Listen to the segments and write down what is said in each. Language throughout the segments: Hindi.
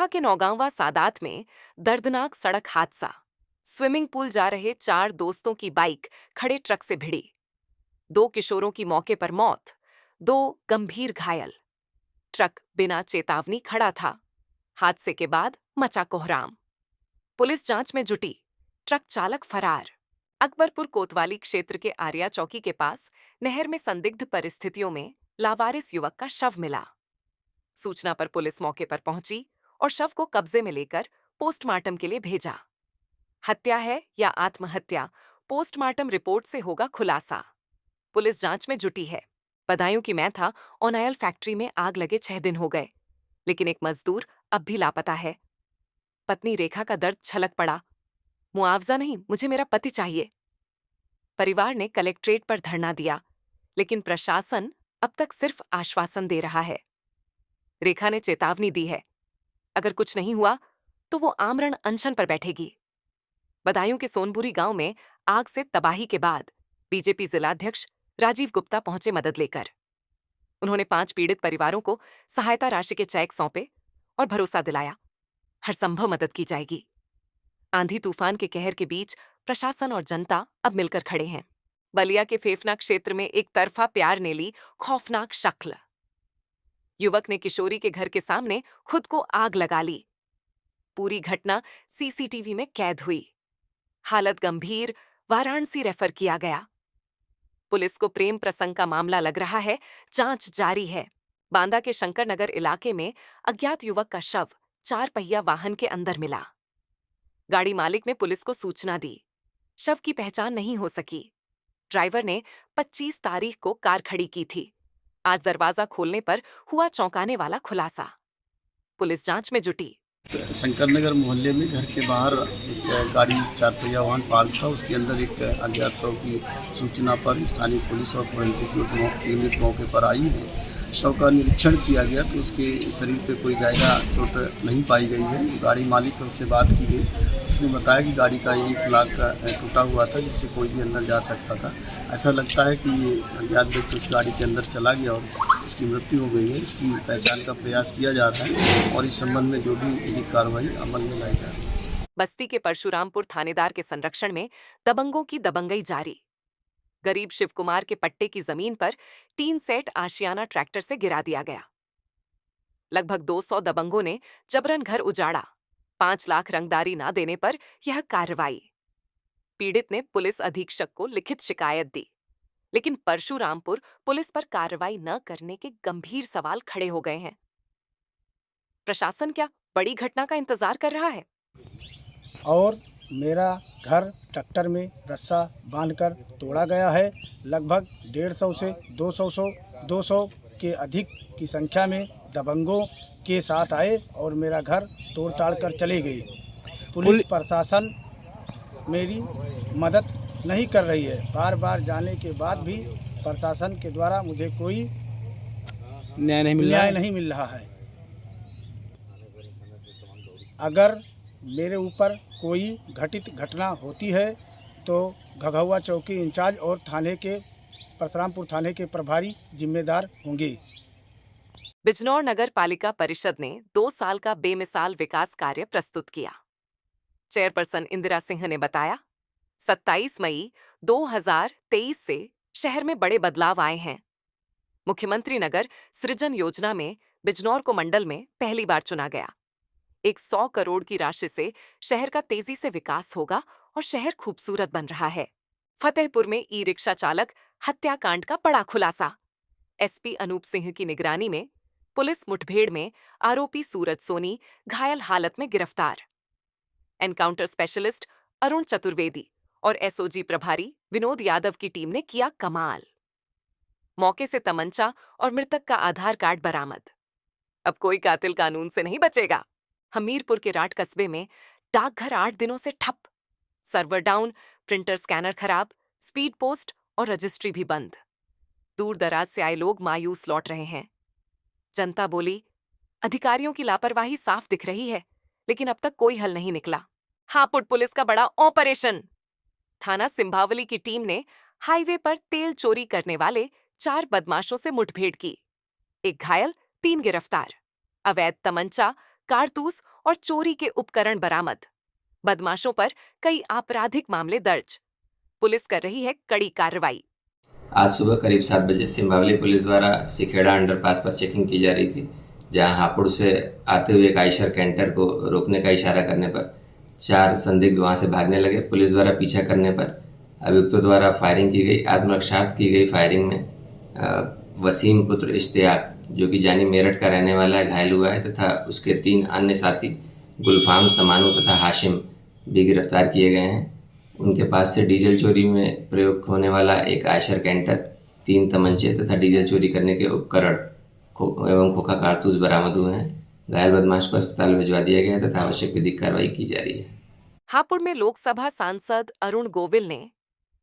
अमरोहा के नौगांवा सादात में दर्दनाक सड़क हादसा। स्विमिंग पूल जा रहे 4 दोस्तों की बाइक खड़े ट्रक से भिड़ी। 2 किशोरों की मौके पर मौत, 2 गंभीर घायल। ट्रक बिना चेतावनी खड़ा था। हादसे के बाद मचा कोहराम। पुलिस जांच में जुटी। ट्रक चालक फरार। अकबरपुर कोतवाली क्षेत्र के आर्या चौकी के पास नहर में संदिग्ध परिस्थितियों में लावारिस युवक का शव मिला। सूचना पर पुलिस मौके पर पहुंची और शव को कब्जे में लेकर पोस्टमार्टम के लिए भेजा। हत्या है या आत्महत्या, पोस्टमार्टम रिपोर्ट से होगा खुलासा। पुलिस जांच में जुटी है। बदायूं की मैं था, ओनायल फैक्ट्री में आग लगे 6 दिन हो गए, लेकिन एक मजदूर अब भी लापता है। पत्नी रेखा का दर्द छलक पड़ा। मुआवजा नहीं, मुझे मेरा पति चाहिए। परिवार ने कलेक्ट्रेट पर धरना दिया, लेकिन प्रशासन अब तक सिर्फ आश्वासन दे रहा है। रेखा ने चेतावनी दी है, अगर कुछ नहीं हुआ तो वो आमरण अनशन पर बैठेगी। बदायूं के सोनपुरी गांव में आग से तबाही के बाद बीजेपी जिलाध्यक्ष राजीव गुप्ता पहुंचे मदद लेकर। उन्होंने 5 पीड़ित परिवारों को सहायता राशि के चेक सौंपे और भरोसा दिलाया, हर संभव मदद की जाएगी। आंधी तूफान के कहर के बीच प्रशासन और जनता अब मिलकर खड़े हैं। बलिया के फेफना क्षेत्र में एक तरफा प्यार ने ली खौफनाक शक्ल। युवक ने किशोरी के घर के सामने खुद को आग लगा ली। पूरी घटना सीसीटीवी में कैद हुई। हालत गंभीर, वाराणसी रेफर किया गया। पुलिस को प्रेम प्रसंग का मामला लग रहा है, जांच जारी है। बांदा के शंकर नगर इलाके में अज्ञात युवक का शव 4 पहिया वाहन के अंदर मिला। गाड़ी मालिक ने पुलिस को सूचना दी। शव की पहचान नहीं हो सकी। ड्राइवर ने 25 तारीख को कार खड़ी की थी। आज दरवाजा खोलने पर हुआ चौंकाने वाला खुलासा। पुलिस जांच में जुटी। शंकर नगर मोहल्ले में घर के बाहर एक गाड़ी 4 पहिया वाहन पार्क था। उसके अंदर एक अज्ञात शव की सूचना पर स्थानीय पुलिस और फोरेंसिक यूनिट मौके पर आई है। शव का निरीक्षण किया गया तो उसके शरीर पे कोई ज्यादा चोट नहीं पाई गई है। गाड़ी मालिक से उससे बात की गई, उसने बताया कि गाड़ी का 1 लाख का टूटा हुआ था, जिससे कोई भी अंदर जा सकता था। ऐसा लगता है कि ये अज्ञात व्यक्ति उस गाड़ी के अंदर चला गया और इसकी मृत्यु हो गई है। इसकी पहचान का प्रयास किया जा रहा है और इस संबंध में जो भी विधिक कार्रवाई अमल में लाई जा रही है। बस्ती के परशुरामपुर थानेदार के संरक्षण में दबंगों की दबंगई जारी। गरीब शिव कुमार के पट्टे की जमीन पर टीन सेट आशियाना ट्रैक्टर से गिरा दिया गया। लगभग 200 दबंगों ने जबरन घर उजाड़ा। 5 लाख रंगदारी न देने पर यह कार्रवाई। पीड़ित ने पुलिस अधीक्षक को लिखित शिकायत दी, लेकिन परशुरामपुर पुलिस पर कार्रवाई न करने के गंभीर सवाल खड़े हो गए हैं। प्रशासन क्या बड़ी घटना का इंतजार कर रहा है? और मेरा घर ट्रैक्टर में रस्सा बांधकर तोड़ा गया है। लगभग 150 से 200 के अधिक की संख्या में दबंगों के साथ आए और मेरा घर तोड़ ताड़ कर चले गए। पुलिस प्रशासन मेरी मदद नहीं कर रही है। बार बार जाने के बाद भी प्रशासन के द्वारा मुझे कोई न्याय नहीं मिल रहा है। अगर मेरे ऊपर कोई घटित घटना होती है तो घघौआ चौकी इंचार्ज और परशुरामपुर थाने के प्रभारी जिम्मेदार होंगे। बिजनौर नगर पालिका परिषद ने 2 साल का बेमिसाल विकास कार्य प्रस्तुत किया। चेयरपर्सन इंदिरा सिंह ने बताया, 27 मई 2023 से शहर में बड़े बदलाव आए हैं। मुख्यमंत्री नगर सृजन योजना में बिजनौर को मंडल में पहली बार चुना गया। 100 करोड़ की राशि से शहर का तेजी से विकास होगा और शहर खूबसूरत बन रहा है। फतेहपुर में ई-रिक्शा चालक हत्याकांड का बड़ा खुलासा। एसपी अनूप सिंह की निगरानी में पुलिस मुठभेड़ में आरोपी सूरज सोनी घायल हालत में गिरफ्तार। एनकाउंटर स्पेशलिस्ट अरुण चतुर्वेदी और एसओजी प्रभारी विनोद यादव की टीम ने किया कमाल। मौके से तमंचा और मृतक का आधार कार्ड बरामद। अब कोई कातिल कानून से नहीं बचेगा। हमीरपुर के राट कस्बे में डाकघर 8 दिनों से ठप। सर्वर डाउन, प्रिंटर स्कैनर खराब, स्पीड पोस्ट और रजिस्ट्री भी बंद। दूर दराज से आए लोग मायूस लौट रहे हैं। जनता बोली, अधिकारियों की लापरवाही साफ दिख रही है, लेकिन अब तक कोई हल नहीं निकला। हापुड़ पुलिस का बड़ा ऑपरेशन। थाना सिंभावली की टीम ने हाईवे पर तेल चोरी करने वाले 4 बदमाशों से मुठभेड़ की। 1 घायल, 3 गिरफ्तार। अवैध तमंचा, कारतूस और चोरी के उपकरण बरामद। बदमाशों पर कई आपराधिक मामले दर्ज। पुलिस कर रही है कड़ी कार्रवाई। आज सुबह करीब 7 बजे सिंबावली पुलिस द्वारा सिखेड़ा अंडरपास पर चेकिंग की जा रही थी, जहां हापुड़ से आते हुए एक आयशर कैंटर को रोकने का इशारा करने पर 4 संदिग्ध वहां से भागने लगे। पुलिस द्वारा पीछा करने पर अभियुक्तों द्वारा फायरिंग की गई। आत्मरक्षार्थ की गई फायरिंग में वसीम पुत्र इश्तियाक, जो कि जानी मेरठ का रहने वाला है, घायल हुआ है तथा उसके 3 अन्य साथी गुलफाम, समानू तथा हाशिम भी गिरफ्तार किए गए हैं। उनके पास से डीजल चोरी में प्रयोग होने वाला एक आयशर कैंटर, 3 तमंचे तथा डीजल चोरी करने के उपकरण एवं खोखा कारतूस बरामद हुए हैं। घायल बदमाश को अस्पताल भिजवा दिया गया तथा आवश्यक विधिक कार्रवाई की जा रही है। हापुड़ में लोकसभा सांसद अरुण गोविल ने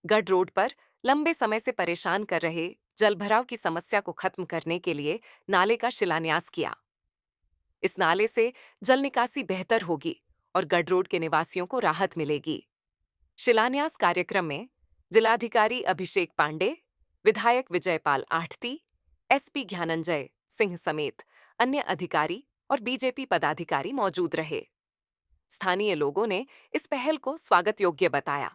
गढ़ रोड पर लंबे समय से परेशान कर रहे जलभराव की समस्या को खत्म करने के लिए नाले का शिलान्यास किया। इस नाले से जल निकासी बेहतर होगी और गढ़ रोड के निवासियों को राहत मिलेगी। शिलान्यास कार्यक्रम में जिलाधिकारी अभिषेक पांडे, विधायक विजयपाल आठती, एसपी ज्ञानंजय सिंह समेत अन्य अधिकारी और बीजेपी पदाधिकारी मौजूद रहे। स्थानीय लोगों ने इस पहल को स्वागत योग्य बताया।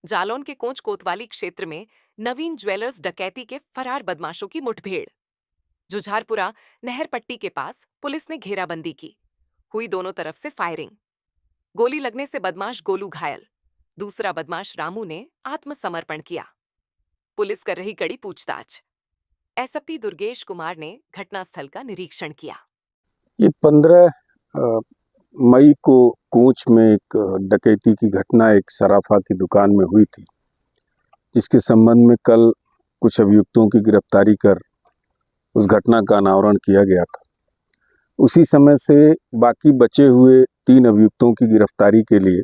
जालौन के कोंच कोतवाली क्षेत्र में नवीन ज्वेलर्स डकैती के फरार बदमाशों की मुठभेड़। जुझारपुरा नहर पट्टी के पास पुलिस ने घेराबंदी की। हुई दोनों तरफ से फायरिंग। गोली लगने से बदमाश गोलू घायल। दूसरा बदमाश रामू ने आत्मसमर्पण किया। पुलिस कर रही कड़ी पूछताछ। एसपी दुर्गेश कुमार ने घटनास्थल का निरीक्षण किया। ये 15 मई को कोंच में एक डकैती की घटना एक सराफा की दुकान में हुई थी, जिसके संबंध में कल कुछ अभियुक्तों की गिरफ्तारी कर उस घटना का अनावरण किया गया था। उसी समय से बाकी बचे हुए 3 अभियुक्तों की गिरफ्तारी के लिए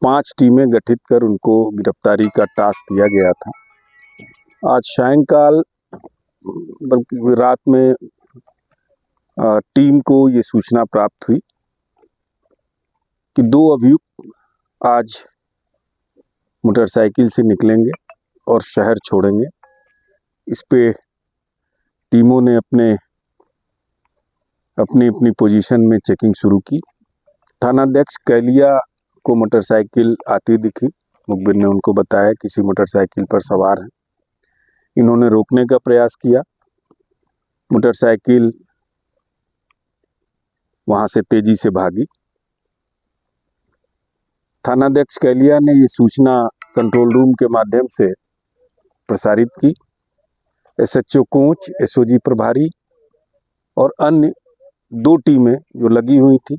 5 टीमें गठित कर उनको गिरफ्तारी का टास्क दिया गया था। आज सायंकाल बल्कि रात में टीम को ये सूचना प्राप्त हुई कि 2 अभियुक्त आज मोटरसाइकिल से निकलेंगे और शहर छोड़ेंगे। इस पे टीमों ने अपनी पोजीशन में चेकिंग शुरू की। थानाध्यक्ष कैलिया को मोटरसाइकिल आती दिखी। मुखबिर ने उनको बताया किसी मोटरसाइकिल पर सवार हैं। इन्होंने रोकने का प्रयास किया। मोटरसाइकिल वहां से तेजी से भागी। थानाध्यक्ष कैलिया ने ये सूचना कंट्रोल रूम के माध्यम से प्रसारित की। एसएचओ कोंच, एसओजी प्रभारी और अन्य 2 टीमें जो लगी हुई थी,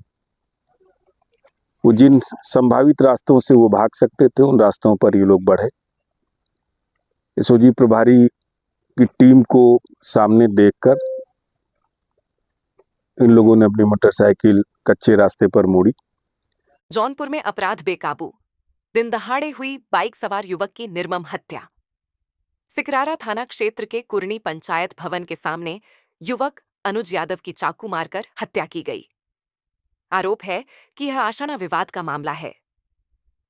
वो जिन संभावित रास्तों से वो भाग सकते थे उन रास्तों पर ये लोग बढ़े। एसओजी प्रभारी की टीम को सामने देखकर इन लोगों ने अपनी मोटरसाइकिल कच्चे रास्ते पर मोड़ी। जौनपुर में अपराध बेकाबू। दिन दहाड़े हुई बाइक सवार युवक की निर्मम हत्या। सिकरारा थाना क्षेत्र के कुरनी पंचायत भवन के सामने युवक अनुज यादव की चाकू मारकर हत्या की गई। आरोप है कि यह आशना विवाद का मामला है।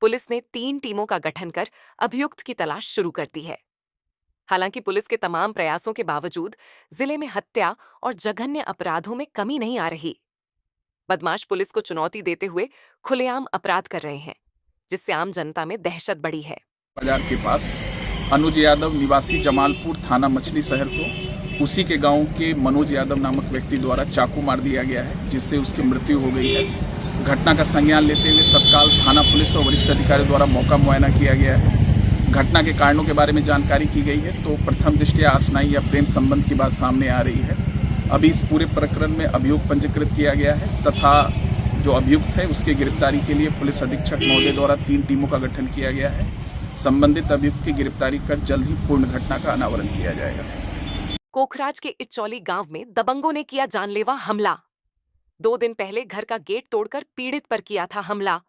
पुलिस ने 3 टीमों का गठन कर अभियुक्त की तलाश शुरू कर दी है। हालांकि पुलिस के तमाम प्रयासों के बावजूद जिले में हत्या और जघन्य अपराधों में कमी नहीं आ रही। बदमाश पुलिस को चुनौती देते हुए खुलेआम अपराध कर रहे हैं, जिससे आम जनता में दहशत बढ़ी है। बाजार के पास अनुज यादव निवासी जमालपुर थाना मछली शहर को उसी के गांव के मनोज यादव नामक व्यक्ति द्वारा चाकू मार दिया गया है, जिससे उसकी मृत्यु हो गई है। घटना का संज्ञान लेते हुए तत्काल थाना पुलिस और वरिष्ठ अधिकारियों द्वारा मौका मुआयना किया गया है। घटना के कारणों के बारे में जानकारी की गई है, तो प्रथम दृष्टया आशनाई या प्रेम संबंध की बात सामने आ रही है। अभी इस पूरे प्रकरण में अभियोग पंजीकृत किया गया है तथा जो अभियुक्त है उसके गिरफ्तारी के लिए पुलिस अधीक्षक महोदय द्वारा 3 टीमों का गठन किया गया है। संबंधित अभियुक्त की गिरफ्तारी कर जल्द ही पूर्ण घटना का अनावरण किया जाएगा। कोखराज के इचौली गांव में दबंगों ने किया जानलेवा हमला। 2 दिन पहले घर का गेट तोड़कर पीड़ित पर किया था हमला।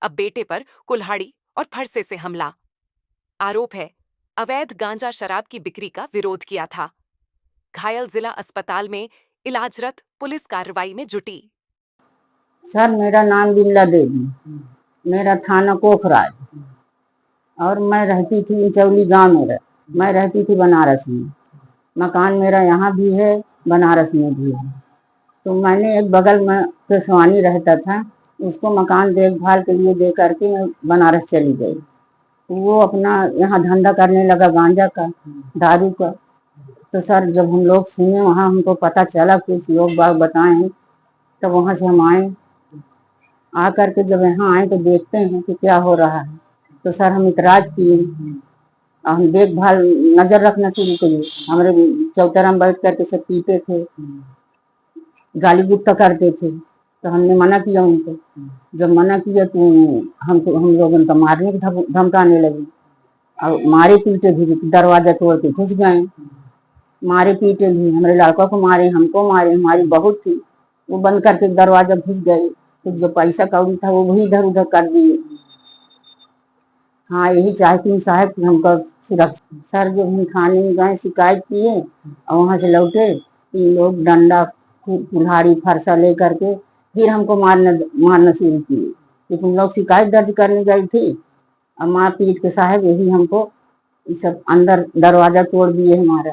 अब बेटे पर कुल्हाड़ी और फरसे से हमला। आरोप है अवैध गांजा शराब की बिक्री का विरोध किया था। घायल जिला अस्पताल में इलाजरत पुलिस कार्रवाई में जुटी। सर, मेरा नाम बिमला देवी, मेरा थाना कोखराज और मैं रहती थी इचौली गांव में। मैं रहती थी बनारस में। मकान मेरा यहाँ भी है, बनारस में भी है। तो मैंने एक बगल में केसवानी रहता था, उसको मकान देखभाल के लिए दे करके मैं बनारस चली गई। तो वो अपना यहाँ धंधा करने लगा गांजा का, दारू का। तो सर जब हम लोग सुने, वहाँ हमको पता चला, कुछ लोग बाग बताए, तब वहाँ से हम आए। आ करके जब यहाँ आए तो देखते हैं कि क्या हो रहा है। तो सर हम इतराज किए, हम देखभाल नजर रखना शुरू किए। हमारे चौतरा में बैठ करके सब पीते थे, गाली गुस्सा करते थे। तो हमने मना किया उनको। जब मना किया तो हम लोग उनका मारने की धमकाने लगे और मारे पीटे भी, दरवाजा तोड़ के घुस गए। मारे पीटे भी, हमारे लड़का को मारे, हमको मारे, हमारी बहू थी वो बंद करके दरवाजा घुस गए। तो जो पैसा कौड़ी था वो भी इधर उधर कर दिए। हाँ, यही चाहती हूँ साहब कि हमको सुरक्षा। सर जब हम थाने में गए, शिकायत किए और वहाँ से लौटे, तो लोग डंडा कुल्हाड़ी फरसा ले करके फिर हमको मारना शुरू किए कि तुम लोग शिकायत दर्ज करने गई थी और मार पीट के साहब यही हमको ये सब अंदर दरवाजा तोड़ दिए हमारा।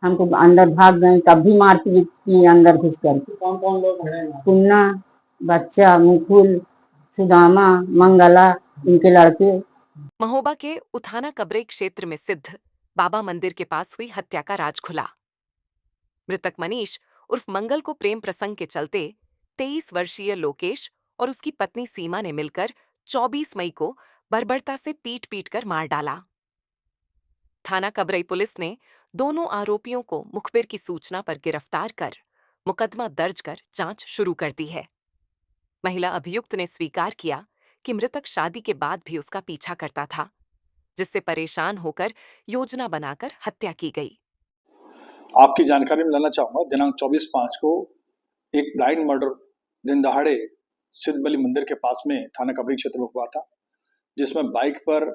हमको अंदर भाग गए, तब भी मार पीट किए अंदर घुस करके। कौन कौन लोग हैं? पुन्ना, बच्चा, मुकुल, सुदामा, मंगला, इनके लड़के। महोबा के उथाना कबरे क्षेत्र में सिद्ध बाबा मंदिर के पास हुई हत्या का राज खुला। मृतक मनीष उर्फ मंगल को प्रेम प्रसंग के चलते 23 वर्षीय लोकेश और उसकी पत्नी सीमा ने मिलकर 24 मई को बर्बरता से पीट पीट कर मार डाला। थाना कबरई पुलिस ने दोनों आरोपियों को मुखबिर की सूचना पर गिरफ्तार कर मुकदमा दर्ज कर जांच शुरू कर दी है। महिला अभियुक्त ने स्वीकार किया कि मृतक शादी के बाद भी उसका पीछा करता था, जिससे परेशान होकर योजना बनाकर हत्या की गई। आपकी जानकारी में लाना चाहूंगा, दिनांक 24/5 को एक ब्लाइंड मर्डर दिन दहाड़े सिद्ध बलि मंदिर के पास में थाना कबरी क्षेत्र में हुआ था, जिसमें बाइक पर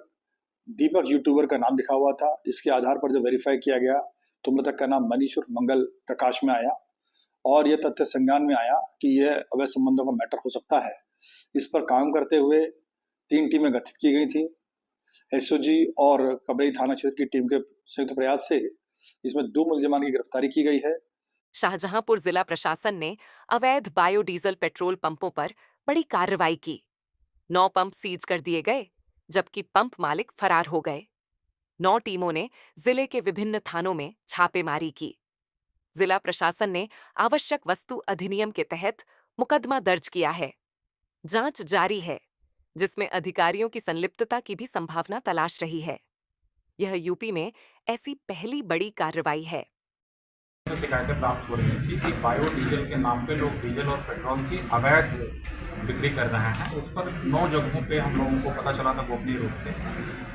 दीपक यूट्यूबर का नाम लिखा हुआ था। इसके आधार पर जब वेरीफाई किया गया तो मृतक का नाम मनीष उर्फ मंगल प्रकाश में आया और यह तथ्य संज्ञान में आया कि यह अवैध संबंधों का मैटर हो सकता है। इस पर काम करते हुए 3 टीमें गठित की गई थी। एसओजी और कबरई थाना क्षेत्र की टीम के संयुक्त प्रयास से इसमें 2 मुलजिमान की गिरफ्तारी की गई है। शाहजहांपुर जिला प्रशासन ने अवैध बायोडीजल पेट्रोल पंपों पर बड़ी कार्रवाई की। 9 पंप सीज कर दिए गए, जबकि पंप मालिक फरार हो गए। 9 टीमों ने जिले के विभिन्न थानों में छापेमारी की। जिला प्रशासन ने आवश्यक वस्तु अधिनियम के तहत मुकदमा दर्ज किया है। जांच जारी है, जिसमें अधिकारियों की संलिप्तता की भी संभावना तलाश रही है। यह यूपी में ऐसी पहली बड़ी कार्रवाई है। शिकायतें प्राप्त हो रही थी कि बायोडीजल के नाम पे लोग डीजल और पेट्रोल की अवैध बिक्री कर रहे हैं। उस पर 9 जगहों पे हम लोगों को पता चला था गोपनीय रूप से।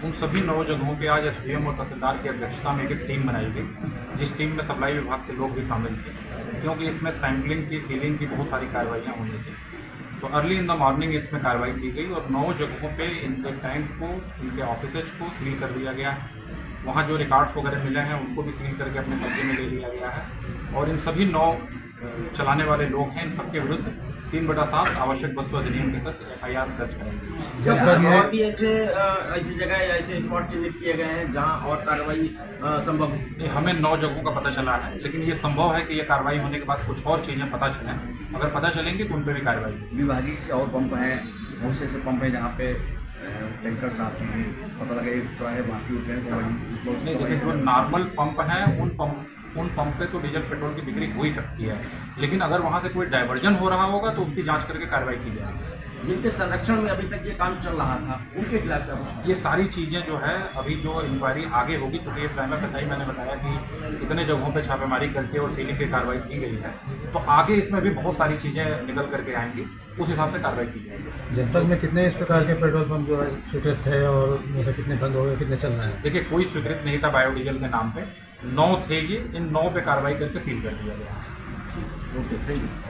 उन सभी 9 जगहों पे आज एसडीएम और तहसीलदार की अध्यक्षता में एक टीम बनाई गई, जिस टीम में सप्लाई विभाग के लोग भी शामिल थे, क्योंकि इसमें सैंपलिंग की, सीलिंग की बहुत सारी कार्रवाइयाँ होनी थी। तो अर्ली इन द मॉर्निंग इसमें कार्रवाई की गई और 9 जगहों पे इनके टैंक को, इनके ऑफिसेज को सील कर दिया गया है। वहाँ जो रिकॉर्ड्स वगैरह मिले हैं उनको भी सील करके अपने कब्जे में ले लिया गया है और इन सभी 9 चलाने वाले लोग हैं, इन सबके विरुद्ध 3/7 आवश्यक वस्तु अधिनियम के तहत FIR दर्ज करेंगे। और भी ऐसी जगह या ऐसे स्पॉट चिन्हित किए गए हैं जहां और कार्रवाई संभव है? हमें 9 जगहों का पता चला है, लेकिन ये संभव है कि ये कार्रवाई होने के बाद कुछ और चीज़ें पता चलें। अगर पता चलेंगी तो उन पर भी कार्रवाई। विभागीय से और पंप हैं, बहुत से ऐसे पंप हैं जहाँ पे टैंकर्स आते हैं, पता लगे है बाकी होते हैं। नहीं, देखिए जो नॉर्मल पंप हैं उन पंप पे तो डीजल पेट्रोल की बिक्री हो ही सकती है, लेकिन अगर वहाँ से कोई डाइवर्जन हो रहा होगा तो उसकी जांच करके कार्रवाई की जाएगी। जिनके संरक्षण में अभी तक ये काम चल रहा था उनके खिलाफ क्या कुछ? ये सारी चीज़ें जो है अभी जो इंक्वायरी आगे होगी, क्योंकि ये प्राइमा फेसाई मैंने बताया कि इतने जगहों पे छापेमारी करके और सीलिंग की कार्रवाई की गई है, तो आगे इसमें भी बहुत सारी चीज़ें निकल करके आएंगी, उस हिसाब से कार्रवाई की जाएगी। जनपद में कितने इस प्रकार के पेट्रोल पंप जो है स्वीकृत थे और उनमें से कितने बंद हो गए, कितने चल रहे हैं? देखिए, कोई स्वीकृत नहीं था बायोडीजल के नाम पे। 9 थे ये, इन 9 पे कार्रवाई करके सील कर दिया गया। Okay, thank you.